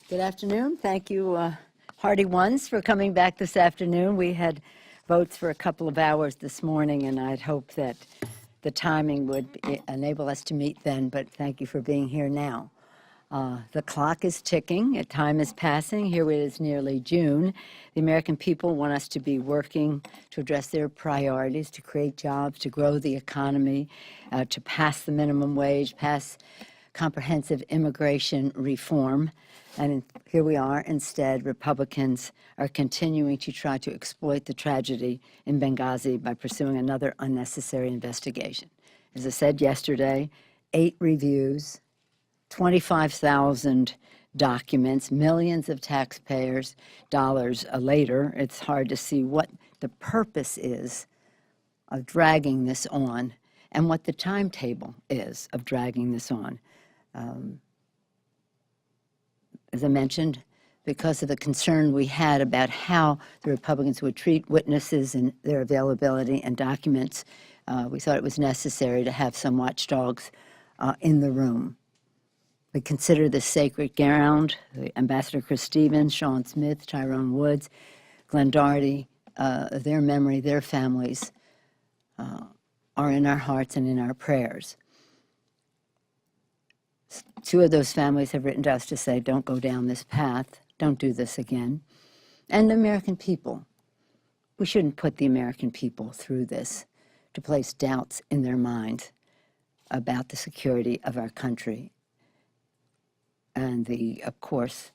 Good afternoon. Thank you, Hardy Ones, for coming back this afternoon. We had votes for a couple of hours this morning, and I'd hope that the timing would enable us to meet then, but thank you for being here now. The clock is ticking. Time is passing. Here it is nearly June. The American people want us to be working to address their priorities, to create jobs, to grow the economy, to pass the minimum wage, pass comprehensive immigration reform. And here we are. Instead, Republicans are continuing to try to exploit the tragedy in Benghazi by pursuing another unnecessary investigation. As I said yesterday, 8 reviews, 25,000 documents, millions of taxpayers' dollars later. It's hard to see what the purpose is of dragging this on and what the timetable is of dragging this on. As I mentioned, because of the concern we had about how the Republicans would treat witnesses and their availability and documents, we thought it was necessary to have some watchdogs in the room. We consider this sacred ground. Ambassador Chris Stevens, Sean Smith, Tyrone Woods, Glenn Doherty, their memory, their families are in our hearts and in our prayers. 2 of those families have written to us to say, don't go down this path, don't do this again. And the American people, we shouldn't put the American people through this to place doubts in their minds about the security of our country. And of course,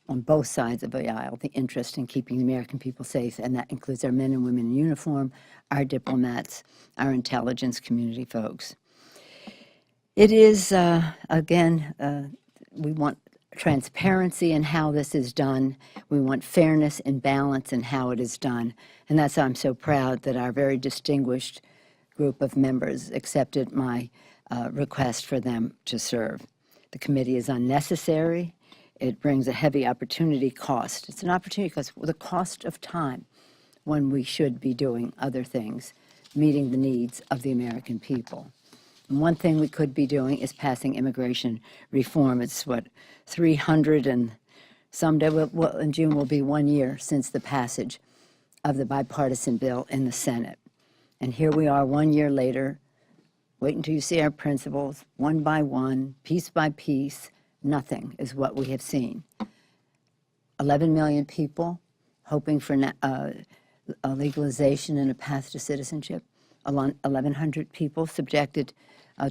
on both sides of the aisle, the interest in keeping the American people safe, and that includes our men and women in uniform, our diplomats, our intelligence community folks. It is, again, we want transparency in how this is done. We want fairness and balance in how it is done. And that's why I'm so proud that our very distinguished group of members accepted my request for them to serve. The committee is unnecessary. It brings a heavy opportunity cost. It's an opportunity cost, the cost of time when we should be doing other things, meeting the needs of the American people. And one thing we could be doing is passing immigration reform. It's 300 and someday, in June will be 1 year since the passage of the bipartisan bill in the Senate. And here we are 1 year later. Wait until you see our principles, one by one, piece by piece. Nothing is what we have seen. 11 million people hoping for a legalization and a path to citizenship. 1,100 people subjected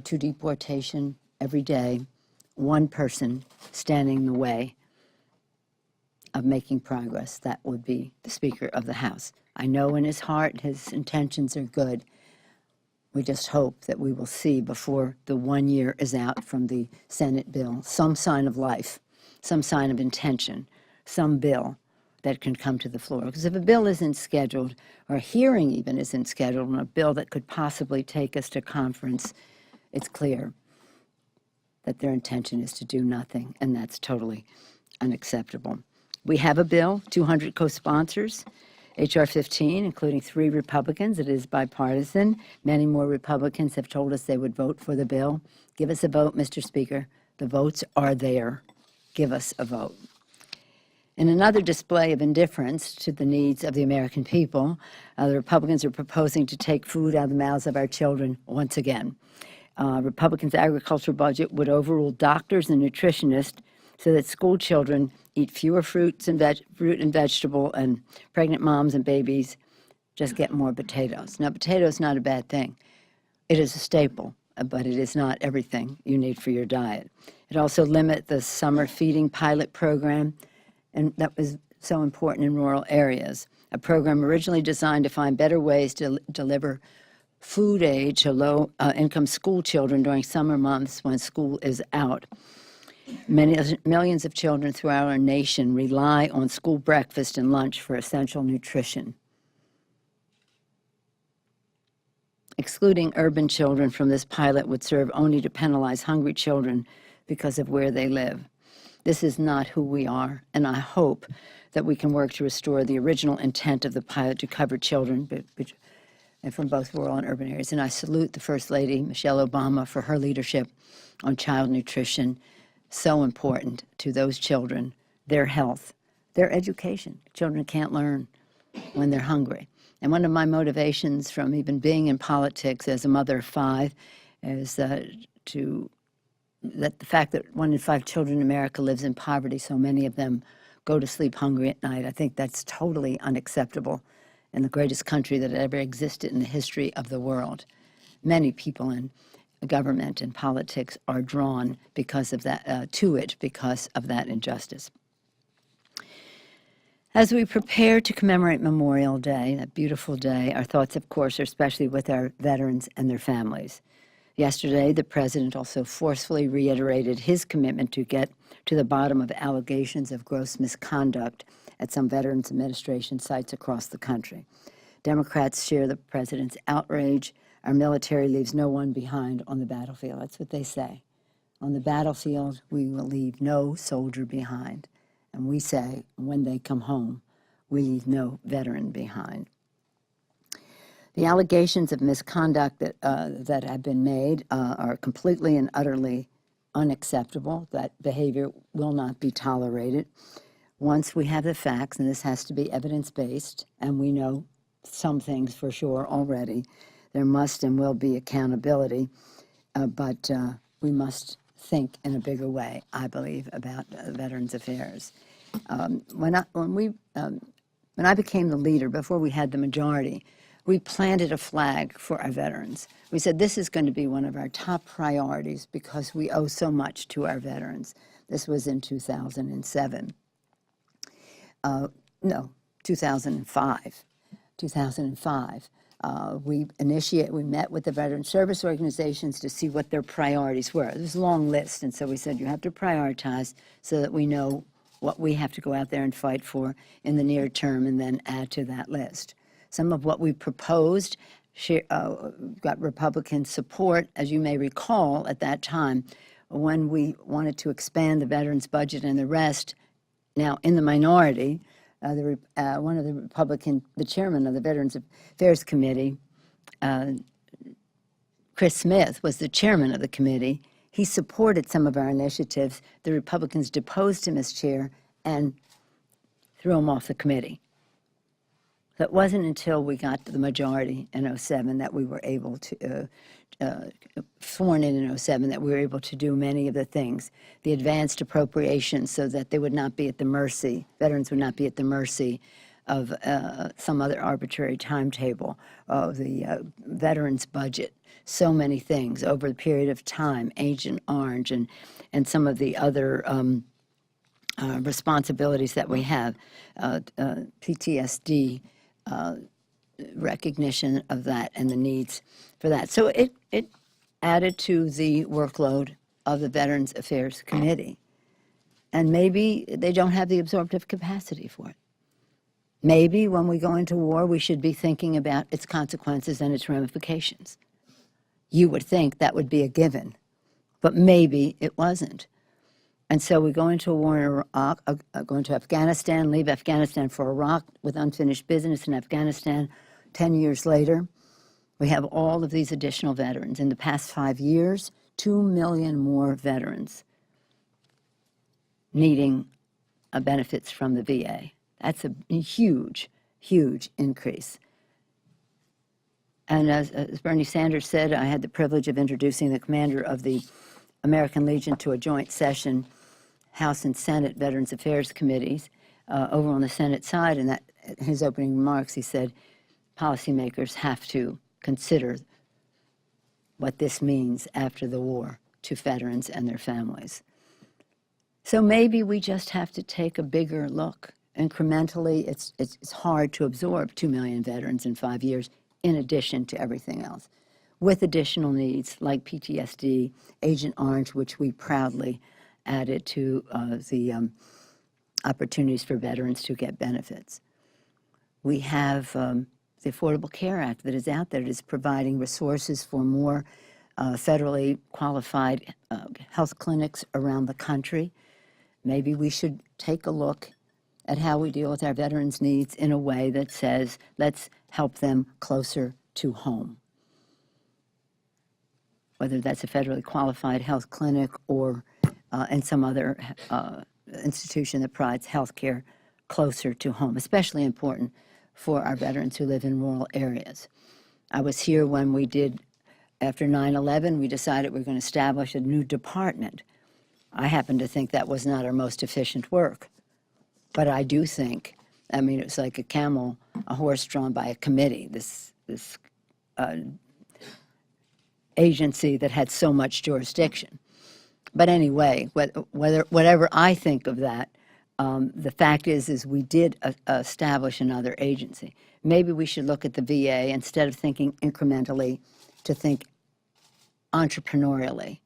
to deportation every day. One person standing in the way of making progress. That would be the Speaker of the House. I know in his heart his intentions are good. We just hope that we will see before the 1 year is out from the Senate bill some sign of life, some sign of intention, some bill that can come to the floor. Because if a bill isn't scheduled, or a hearing even isn't scheduled on a bill that could possibly take us to conference, it's clear that their intention is to do nothing, and that's totally unacceptable. We have a bill, 200 co-sponsors, H.R. 15, including 3 Republicans. It is bipartisan. Many more Republicans have told us they would vote for the bill. Give us a vote, Mr. Speaker. The votes are there. Give us a vote. In another display of indifference to the needs of the American people, the Republicans are proposing to take food out of the mouths of our children once again. Republicans' agricultural budget would overrule doctors and nutritionists so that school children eat fewer fruit and vegetable, and pregnant moms and babies just get more potatoes. Now, potato is not a bad thing. It is a staple, but it is not everything you need for your diet. It also limits the summer feeding pilot program, and that was so important in rural areas, a program originally designed to find better ways to deliver food aid to low-income school children during summer months when school is out. Millions of children throughout our nation rely on school breakfast and lunch for essential nutrition. Excluding urban children from this pilot would serve only to penalize hungry children because of where they live. This is not who we are, and I hope that we can work to restore the original intent of the pilot to cover children and from both rural and urban areas. And I salute the First Lady, Michelle Obama, for her leadership on child nutrition, so important to those children their health, their education. Children can't learn when they're hungry. And one of my motivations from even being in politics as a mother of 5 is that the fact that 1 in 5 children in America lives in poverty, so many of them go to sleep hungry at night. I think that's totally unacceptable in the greatest country that ever existed in the history of the world. Many people in government and politics are drawn because of that, to it because of that injustice. As we prepare to commemorate Memorial Day, that beautiful day, our thoughts, of course, are especially with our veterans and their families. Yesterday, the president also forcefully reiterated his commitment to get to the bottom of allegations of gross misconduct at some Veterans Administration sites across the country. Democrats share the president's outrage. Our military leaves no one behind on the battlefield. That's what they say. On the battlefield, we will leave no soldier behind. And we say, when they come home, we leave no veteran behind. The allegations of misconduct that have been made are completely and utterly unacceptable. That behavior will not be tolerated. Once we have the facts, and this has to be evidence-based, and we know some things for sure already, there must and will be accountability, but we must think in a bigger way, I believe, about Veterans Affairs. When I became the leader, before we had the majority, we planted a flag for our veterans. We said this is going to be one of our top priorities because we owe so much to our veterans. This was in 2007. No, 2005. 2005. We met with the veteran service organizations to see what their priorities were. There's a long list, and so we said you have to prioritize so that we know what we have to go out there and fight for in the near term and then add to that list. Some of what we proposed got Republican support, as you may recall at that time, when we wanted to expand the veterans budget and the rest, now in the minority, one of the Republican, the chairman of the Veterans Affairs Committee, Chris Smith, was the chairman of the committee. He supported some of our initiatives. The Republicans deposed him as chair and threw him off the committee. So it wasn't until we got to the majority in 2007 that we were able to, sworn in 2007, that we were able to do many of the things. The advanced appropriations so that they would not be at the mercy, veterans would not be at the mercy of some other arbitrary timetable, the veterans budget, so many things over the period of time, Agent Orange and some of the other responsibilities that we have, PTSD, recognition of that and the needs for that. So it added to the workload of the Veterans Affairs Committee. And maybe they don't have the absorptive capacity for it. Maybe when we go into war, we should be thinking about its consequences and its ramifications. You would think that would be a given, but maybe it wasn't. And so we go into a war in Iraq, go into Afghanistan, leave Afghanistan for Iraq with unfinished business in Afghanistan. 10 years later, we have all of these additional veterans. In the past 5 years, 2 million more veterans needing benefits from the VA. That's a huge, huge increase. And as Bernie Sanders said, I had the privilege of introducing the commander of the American Legion to a joint session, House and Senate Veterans Affairs Committees, over on the Senate side. And that, in his opening remarks, he said, policymakers have to consider what this means after the war to veterans and their families. So maybe we just have to take a bigger look. Incrementally, it's hard to absorb 2 million veterans in 5 years, in addition to everything else, with additional needs like PTSD, Agent Orange, which we proudly added to the opportunities for veterans to get benefits. We have the Affordable Care Act that is out there that is providing resources for more federally qualified health clinics around the country. Maybe we should take a look at how we deal with our veterans' needs in a way that says, let's help them closer to home. Whether that's a federally qualified health clinic or in some other institution that provides health care closer to home, especially important for our veterans who live in rural areas. I was here when we did, after 9/11, we decided we were going to establish a new department. I happen to think that was not our most efficient work, but I do think, I mean, it's like a horse drawn by a committee, this agency that had so much jurisdiction. But anyway, whatever I think of that, the fact is we did establish another agency. Maybe we should look at the VA instead of thinking incrementally, to think entrepreneurially.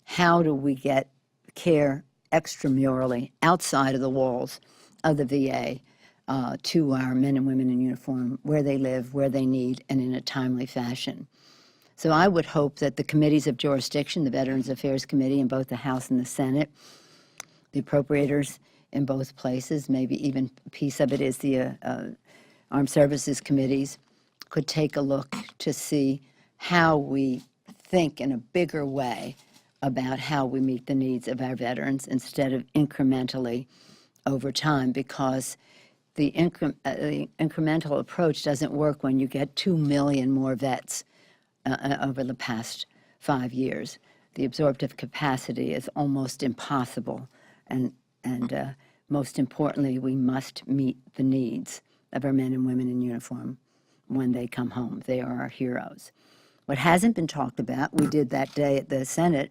How do we get care extramurally, outside of the walls of the VA, to our men and women in uniform, where they live, where they need, and in a timely fashion? So I would hope that the committees of jurisdiction, the Veterans Affairs Committee in both the House and the Senate, the appropriators in both places, maybe even a piece of it is the Armed Services Committees, could take a look to see how we think in a bigger way about how we meet the needs of our veterans instead of incrementally over time, because the incremental approach doesn't work when you get 2 million more vets over the past 5 years. The absorptive capacity is almost impossible, and most importantly, we must meet the needs of our men and women in uniform when they come home. They are our heroes. What hasn't been talked about, we did that day at the Senate,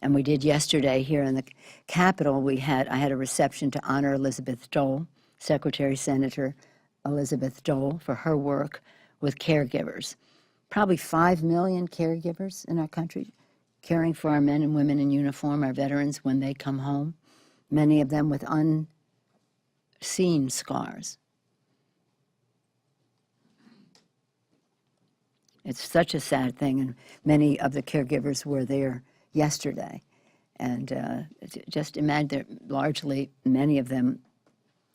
and we did yesterday here in the Capitol. I had a reception to honor Elizabeth Dole, Secretary Senator Elizabeth Dole, for her work with caregivers. Probably 5 million caregivers in our country caring for our men and women in uniform, our veterans, when they come home, many of them with unseen scars. It's such a sad thing, and many of the caregivers were there yesterday. And just imagine that largely many of them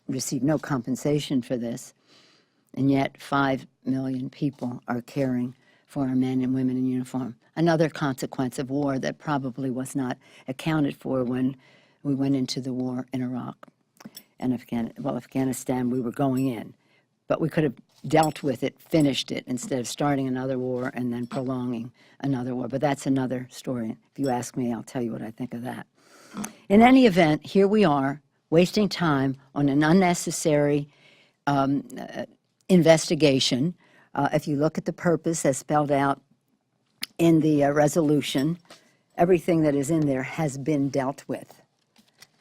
receive no compensation for this, and yet 5 million people are caring for our men and women in uniform. Another consequence of war that probably was not accounted for when we went into the war in Iraq and Afghanistan. We were going in, but we could have dealt with it, finished it, instead of starting another war and then prolonging another war. But that's another story. If you ask me, I'll tell you what I think of that. In any event, here we are, wasting time on an unnecessary investigation. If you look at the purpose as spelled out in the resolution, everything that is in there has been dealt with.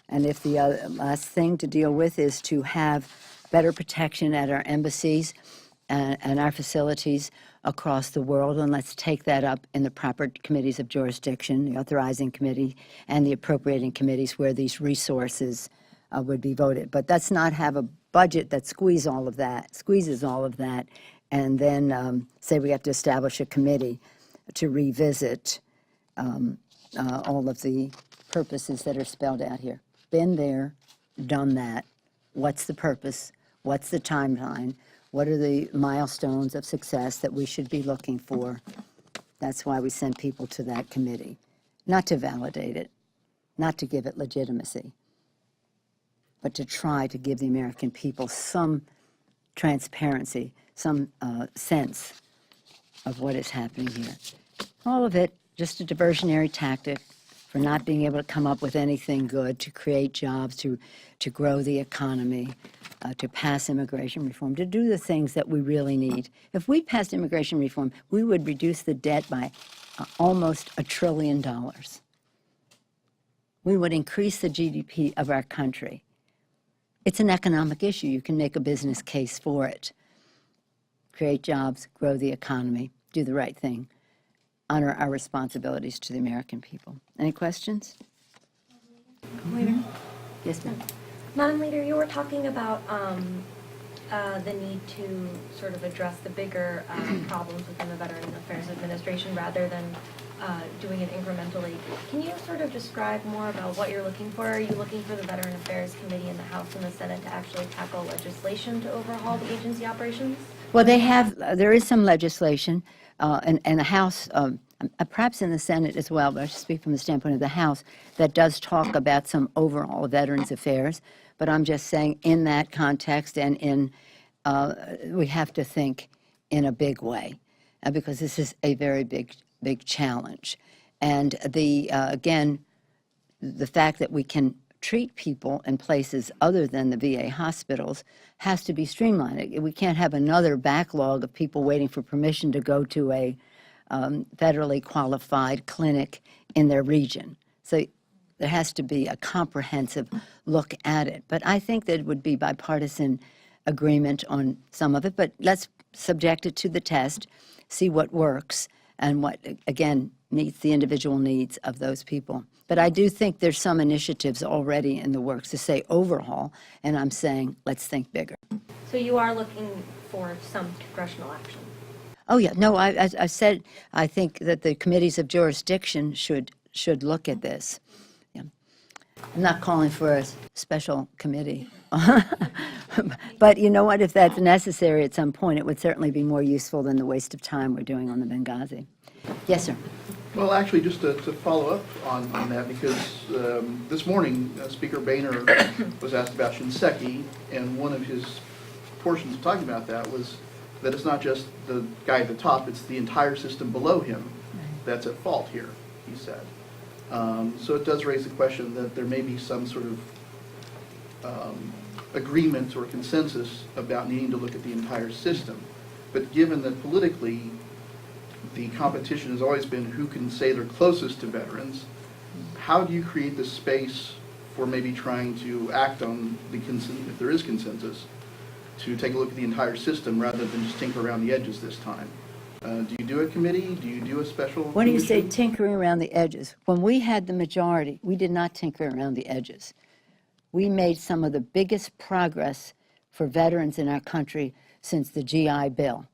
And if the last thing to deal with is to have better protection at our embassies and our facilities across the world, and let's take that up in the proper committees of jurisdiction, the authorizing committee and the appropriating committees where these resources would be voted. But let's not have a budget that squeezes all of that, and then say we have to establish a committee to revisit all of the purposes that are spelled out here. Been there, done that. What's the purpose? What's the timeline? What are the milestones of success that we should be looking for? That's why we send people to that committee, not to validate it, not to give it legitimacy, but to try to give the American people some transparency, some sense of what is happening here. All of it just a diversionary tactic for not being able to come up with anything good, to create jobs, to grow the economy, to pass immigration reform, to do the things that we really need. If we passed immigration reform, we would reduce the debt by almost $1 trillion. We would increase the GDP of our country. It's an economic issue. You can make a business case for it. Create jobs, grow the economy, do the right thing, honor our responsibilities to the American people. Any questions? Leader. Yes, ma'am. Madam Leader, you were talking about the need to sort of address the bigger problems within the Veterans Affairs Administration rather than doing it incrementally. Can you sort of describe more about what you're looking for? Are you looking for the Veteran Affairs Committee in the House and the Senate to actually tackle legislation to overhaul the agency operations? Well, there is some legislation, and the House perhaps in the Senate as well, but I should speak from the standpoint of the House, that does talk about some overall Veterans Affairs. But I'm just saying in that context and we have to think in a big way because this is a very big challenge. And again, the fact that we can treat people in places other than the VA hospitals has to be streamlined. We can't have another backlog of people waiting for permission to go to a federally qualified clinic in their region. So there has to be a comprehensive look at it. But I think that it would be bipartisan agreement on some of it, but let's subject it to the test, see what works and what, again, meets the individual needs of those people. But I do think there's some initiatives already in the works to say overhaul, and I'm saying let's think bigger. So you are looking for some congressional action? Oh, yeah. No, I said I think that the committees of jurisdiction should look at this. Yeah. I'm not calling for a special committee. But you know what? If that's necessary at some point, it would certainly be more useful than the waste of time we're doing on the Benghazi. Yes, sir. Well, actually, just to follow up on that, because this morning, Speaker Boehner was asked about Shinseki, and one of his portions of talking about that was that it's not just the guy at the top, it's the entire system below him that's at fault here, he said. So it does raise the question that there may be some sort of agreement or consensus about needing to look at the entire system. But given that politically the competition has always been who can say they're closest to veterans, how do you create the space for maybe trying to act on the consensus, if there is consensus, to take a look at the entire system rather than just tinker around the edges this time? Do you do a committee? Do you do a special What do you say commission? tinkering around the edges? When we had the majority, we did not tinker around the edges. We made some of the biggest progress for veterans in our country since the GI Bill.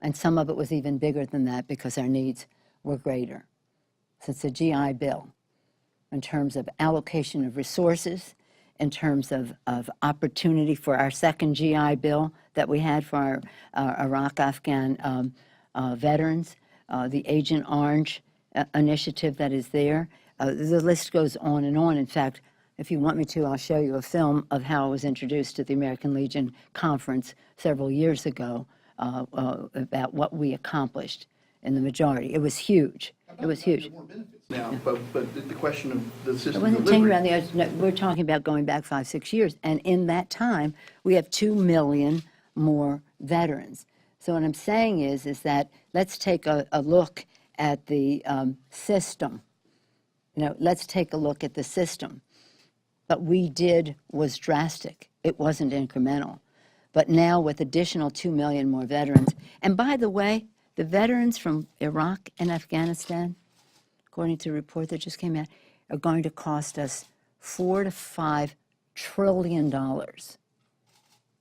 And some of it was even bigger than that because our needs were greater. Since the GI Bill, in terms of allocation of resources, in terms of opportunity for our second GI Bill that we had for our Iraq-Afghan veterans, the Agent Orange initiative that is there. The list goes on and on. In fact, if you want me to, I'll show you a film of how it was introduced at the American Legion conference several years ago about what we accomplished in the majority. It was huge. It was huge. Now, but the question of the system It wasn't delivery. taking around the edge. No, we're talking about going back 5-6 years. And in that time, we have 2 million more veterans. So what I'm saying is that let's take a look at the system. Let's take a look at the system. What we did was drastic. It wasn't incremental. But now with additional 2 million more veterans, and by the way, the veterans from Iraq and Afghanistan, according to a report that just came out, are going to cost us $4 to $5 trillion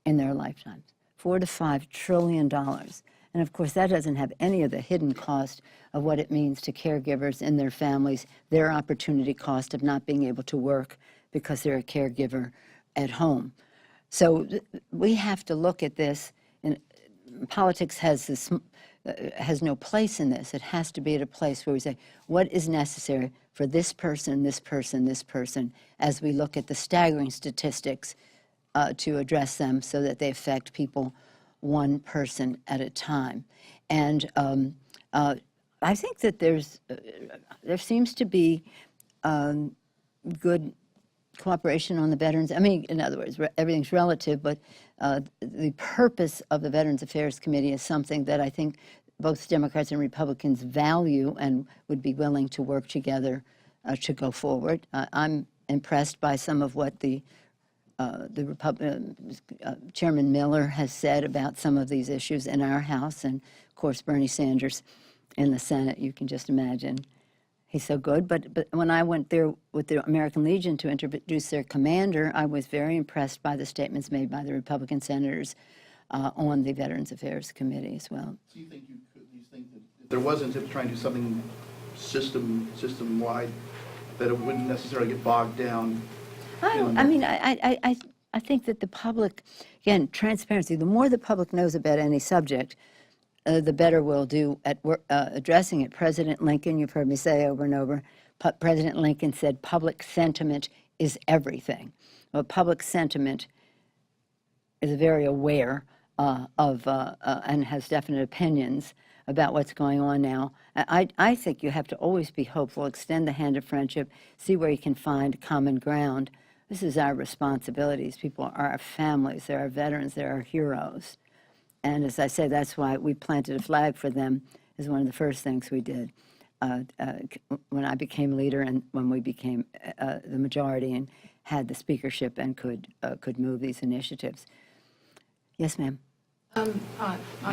in their lifetimes. $4 to $5 trillion. And of course, that doesn't have any of the hidden cost of what it means to caregivers and their families, their opportunity cost of not being able to work because they're a caregiver at home. So we have to look at this, and politics has no place in this. It has to be at a place where we say, what is necessary for this person, this person, this person, as we look at the staggering statistics to address them so that they affect people one person at a time. And I think that there seems to be good cooperation on the veterans. I mean, in other words, everything's relative, but the purpose of the Veterans Affairs Committee is something that I think both Democrats and Republicans value and would be willing to work together to go forward. I'm impressed by some of what Chairman Miller has said about some of these issues in our House, and of course Bernie Sanders in the Senate. You can just imagine. He's so good. But when I went there with the American Legion to introduce their commander, I was very impressed by the statements made by the Republican senators on the Veterans Affairs Committee as well. Do you think that if there wasn't, if trying to do something system-wide, that it wouldn't necessarily get bogged down? I think that the public, again, transparency, the more the public knows about any subject, the better we'll do at addressing it. President Lincoln, you've heard me say over and over, President Lincoln said public sentiment is everything. Well, public sentiment is very aware of and has definite opinions about what's going on now. I think you have to always be hopeful, extend the hand of friendship, see where you can find common ground. This is our responsibility. These people are our families, they're our veterans, they're our heroes. And as I say, that's why we planted a flag for them as one of the first things we did when I became leader and when we became the majority and had the speakership and could move these initiatives. Yes, ma'am. On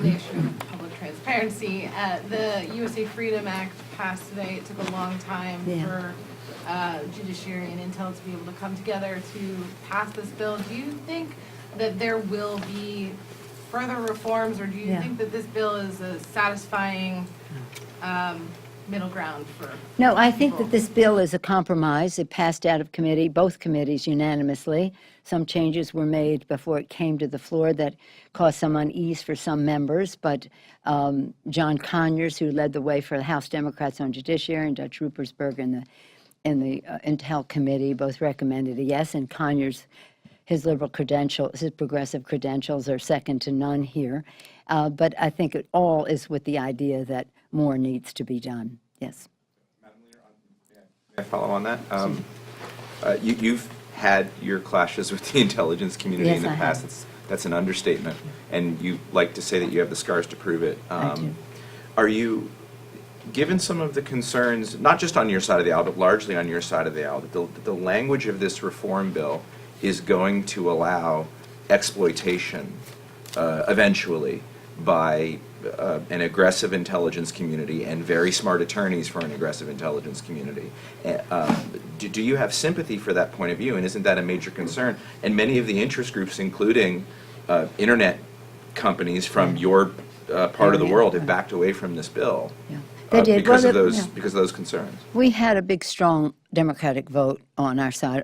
the issue of public transparency, the USA Freedom Act passed today. It took a long time for judiciary and intel to be able to come together to pass this bill. Do you think that there will be further reforms, or do you think that this bill is a satisfying middle ground for No, I think people? that this bill is a compromise. It passed out of committee, both committees unanimously. Some changes were made before it came to the floor that caused some unease for some members, but John Conyers, who led the way for the House Democrats on Judiciary, and Dutch Ruppersberg in the Intel Committee both recommended a yes, and Conyers, his liberal credentials, his progressive credentials are second to none here. But I think it all is with the idea that more needs to be done. Yes. Madam Leader, may I follow on that? You've had your clashes with the intelligence community Yes, in the I past. have. That's an understatement, and you like to say that you have the scars to prove it. I do. Are you, given some of the concerns, not just on your side of the aisle, but largely on your side of the aisle, that the language of this reform bill is going to allow exploitation eventually by an aggressive intelligence community and very smart attorneys for an aggressive intelligence community? Do you have sympathy for that point of view, and isn't that a major concern? And many of the interest groups, including internet companies from your part of the world, have backed away from this bill. Yeah. They did. Because Well, of those concerns. We had a big, strong Democratic vote on our side,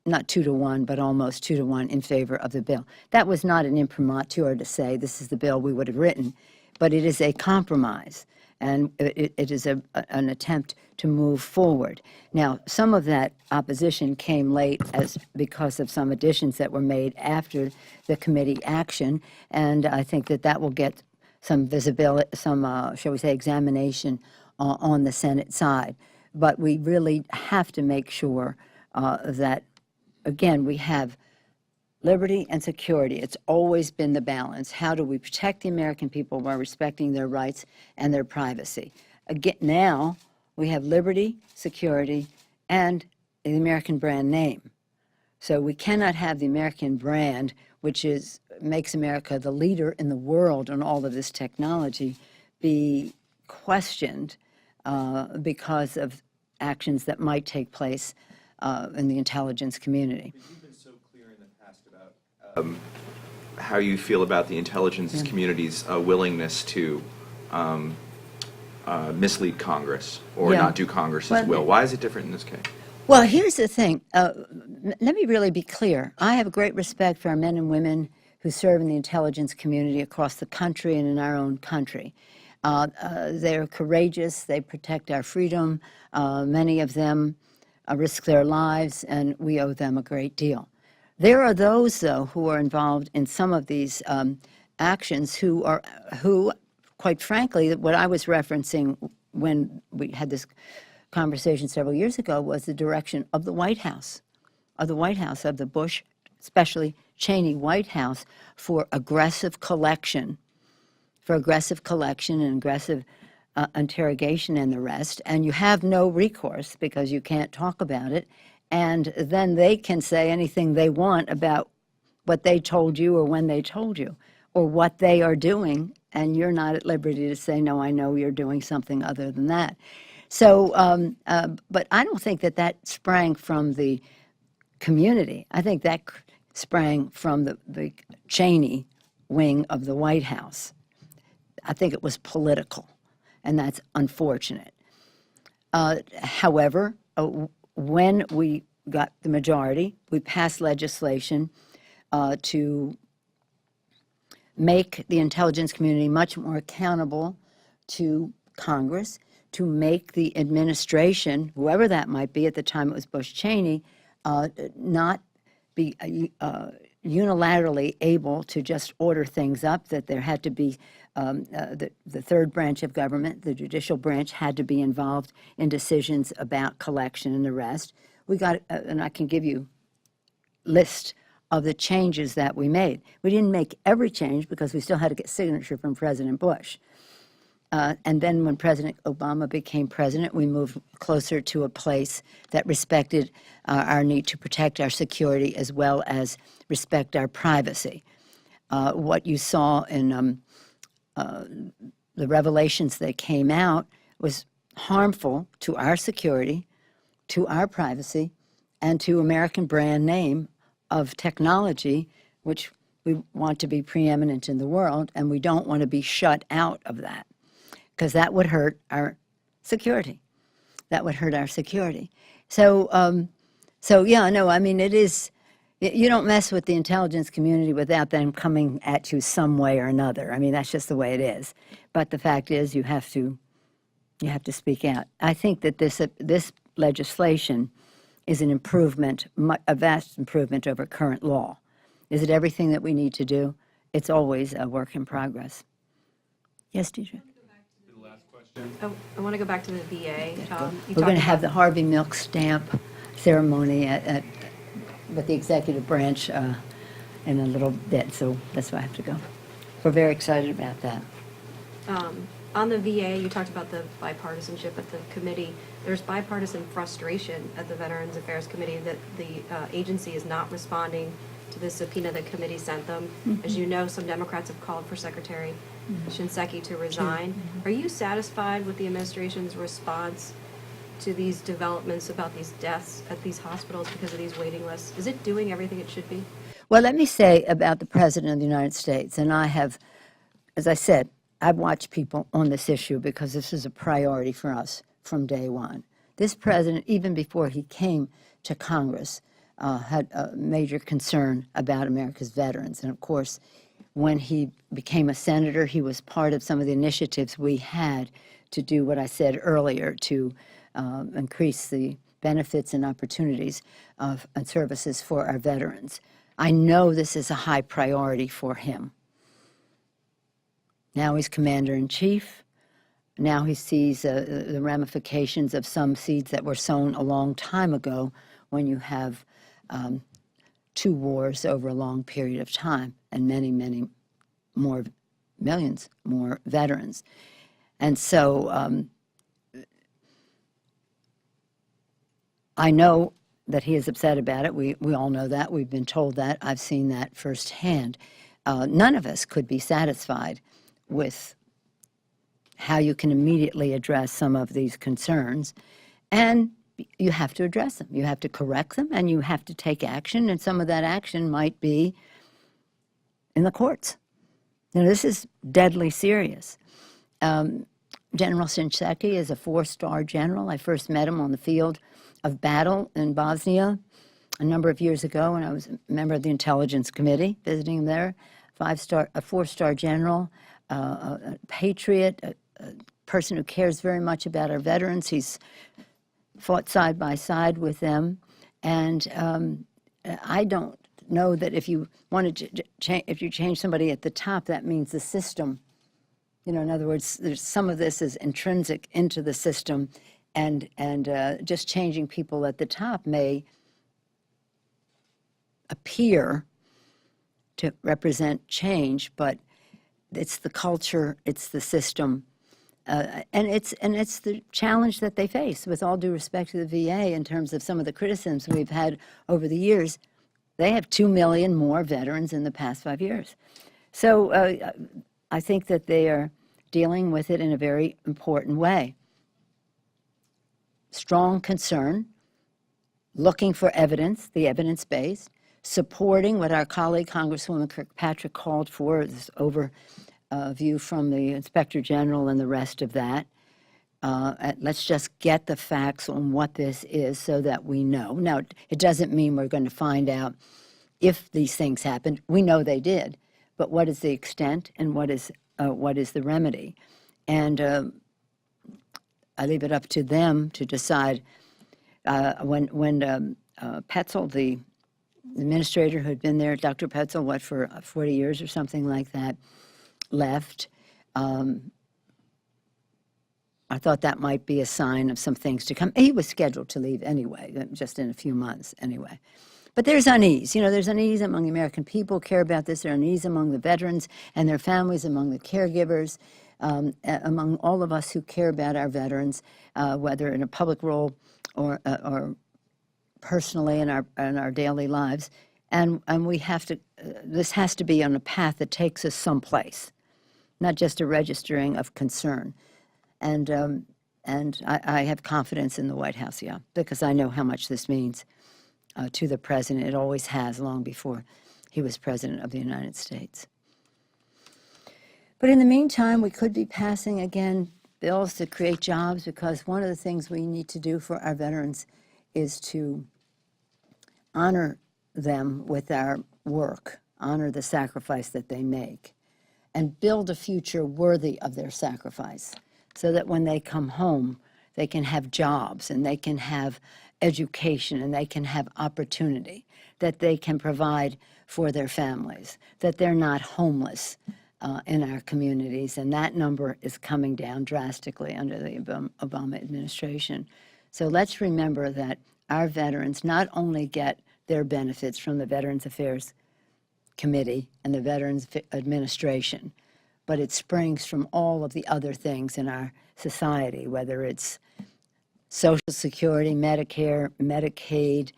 not 2-1, but almost 2-1 in favor of the bill. That was not an imprimatur to say this is the bill we would have written, but it is a compromise, and it is an attempt to move forward. Now, some of that opposition came late because of some additions that were made after the committee action, and I think that will get some visibility, some, shall we say, examination on the Senate side. But we really have to make sure that, again, we have liberty and security. It's always been the balance. How do we protect the American people while respecting their rights and their privacy? Again, now we have liberty, security, and the American brand name. So we cannot have the American brand, which makes America the leader in the world on all of this technology, be questioned because of actions that might take place in the intelligence community. You've been so clear in the past about how you feel about the intelligence community's willingness to mislead Congress or Yeah. not do Congress's Well, will. Why is it different in this case? Well, here's the thing. Let me really be clear. I have great respect for our men and women who serve in the intelligence community across the country and in our own country. They're courageous. They protect our freedom. Many of them risk their lives, and we owe them a great deal. There are those, though, who are involved in some of these actions who, quite frankly, what I was referencing when we had this conversation several years ago was the direction of the White House, of the Bush, especially Cheney White House, for aggressive collection and aggressive interrogation and the rest, and you have no recourse because you can't talk about it, and then they can say anything they want about what they told you or when they told you or what they are doing, and you're not at liberty to say, no, I know you're doing something other than that. So, but I don't think that sprang from the community. I think that sprang from the Cheney wing of the White House. I think it was political, and that's unfortunate. However, when we got the majority, we passed legislation make the intelligence community much more accountable to Congress, to make the administration, whoever that might be, at the time it was Bush Cheney, not be unilaterally able to just order things up, that there had to be the third branch of government, the judicial branch, had to be involved in decisions about collection and arrest. We got, and I can give you list of the changes that we made. We didn't make every change because we still had to get signature from President Bush. And then when President Obama became president, we moved closer to a place that respected our need to protect our security as well as respect our privacy. What you saw in the revelations that came out was harmful to our security, to our privacy, and to American brand name of technology, which we want to be preeminent in the world, and we don't want to be shut out of that, because that would hurt our security. That would hurt our security. So, yeah, no, I mean, it is, you don't mess with the intelligence community without them coming at you some way or another. I mean, that's just the way it is. But the fact is, you have to speak out. I think that this legislation is an improvement, a vast improvement over current law. Is it everything that we need to do? It's always a work in progress. Yes, Deidre? I want to go back to the VA. We're going to have the Harvey Milk stamp ceremony with the executive branch in a little bit, so that's why I have to go. We're very excited about that. On the VA, you talked about the bipartisanship at the committee. There's bipartisan frustration at the Veterans Affairs Committee that the agency is not responding to the subpoena the committee sent them. Mm-hmm. As you know, some Democrats have called for Secretary Shinseki to resign. Mm-hmm. Are you satisfied with the administration's response to these developments about these deaths at these hospitals because of these waiting lists? Is it doing everything it should be? Well, let me say about the President of the United States, and I have, as I said, I've watched people on this issue because this is a priority for us from day one. This president, even before he came to Congress, had a major concern about America's veterans. And of course, when he became a senator, he was part of some of the initiatives we had to do what I said earlier, to increase the benefits and opportunities and services for our veterans. I know this is a high priority for him. Now he's commander-in-chief. Now he sees the ramifications of some seeds that were sown a long time ago when you have two wars over a long period of time and many, many more, millions more veterans. And so I know that he is upset about it. We all know that. We've been told that. I've seen that firsthand. None of us could be satisfied with how you can immediately address some of these concerns. And you have to address them. You have to correct them, and you have to take action, and some of that action might be in the courts. You know, this is deadly serious. General Shinseki is a 4-star general. I first met him on the field of battle in Bosnia a number of years ago when I was a member of the Intelligence Committee, visiting him there. A 4-star general, a patriot, a person who cares very much about our veterans. He's fought side by side with them, and I don't know that if you wanted to if you change somebody at the top, that means the system. You know, in other words, there's some of this is intrinsic into the system, and just changing people at the top may appear to represent change, but it's the culture, it's the system, and it's the challenge that they face. With all due respect to the VA, in terms of some of the criticisms we've had over the years, they have 2 million more veterans in the past 5 years. So I think that they are dealing with it in a very important way. Strong concern, looking for evidence, the evidence-based, supporting what our colleague Congresswoman Kirkpatrick called for, this overview from the Inspector General and the rest of that. Let's just get the facts on what this is so that we know. Now, it doesn't mean we're going to find out if these things happened. We know they did, but what is the extent and what is the remedy? And I leave it up to them to decide. When Petzel, the administrator who had been there, Dr. Petzel, for 40 years or something like that, left, I thought that might be a sign of some things to come. He was scheduled to leave anyway, just in a few months anyway. But there's unease. There's unease among the American people who care about this. There's unease among the veterans and their families, among the caregivers, among all of us who care about our veterans, whether in a public role or personally in our daily lives. And we have to, this has to be on a path that takes us someplace, not just a registering of concern. And I have confidence in the White House, yeah, because I know how much this means to the president. It always has, long before he was president of the United States. But in the meantime, we could be passing, again, bills to create jobs, because one of the things we need to do for our veterans is to honor them with our work, honor the sacrifice that they make, and build a future worthy of their sacrifice, so that when they come home, they can have jobs and they can have education and they can have opportunity, that they can provide for their families, that they're not homeless in our communities. And that number is coming down drastically under the Obama administration. So let's remember that our veterans not only get their benefits from the Veterans Affairs Committee and the Veterans Administration, but it springs from all of the other things in our society, whether it's Social Security, Medicare, Medicaid,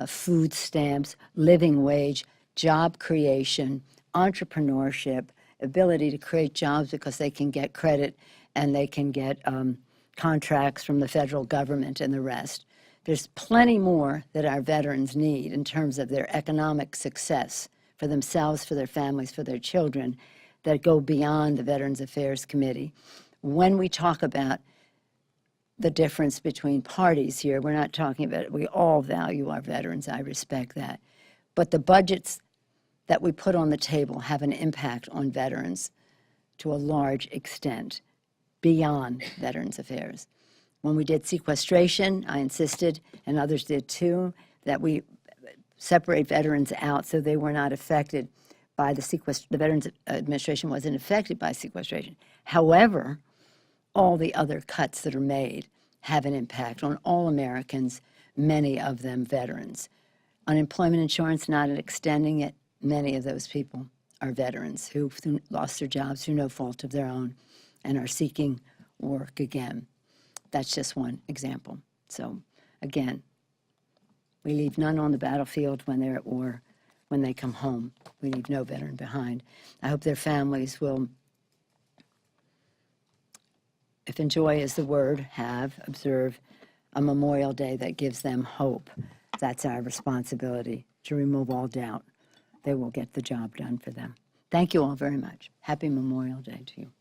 food stamps, living wage, job creation, entrepreneurship, ability to create jobs because they can get credit and they can get contracts from the federal government and the rest. There's plenty more that our veterans need in terms of their economic success for themselves, for their families, for their children, that go beyond the Veterans Affairs Committee. When we talk about the difference between parties here, we're not talking about it. We all value our veterans. I respect that. But the budgets that we put on the table have an impact on veterans to a large extent beyond Veterans Affairs. When we did sequestration, I insisted, and others did too, that we separate veterans out so they were not affected by the Veterans Administration wasn't affected by sequestration. However, all the other cuts that are made have an impact on all Americans, many of them veterans. Unemployment insurance, not extending it, many of those people are veterans who lost their jobs through no fault of their own and are seeking work again. That's just one example. So again, we leave none on the battlefield when they're at war. When they come home, we leave no veteran behind. I hope their families will, if enjoy is the word, observe a Memorial Day that gives them hope. That's our responsibility, to remove all doubt. They will get the job done for them. Thank you all very much. Happy Memorial Day to you.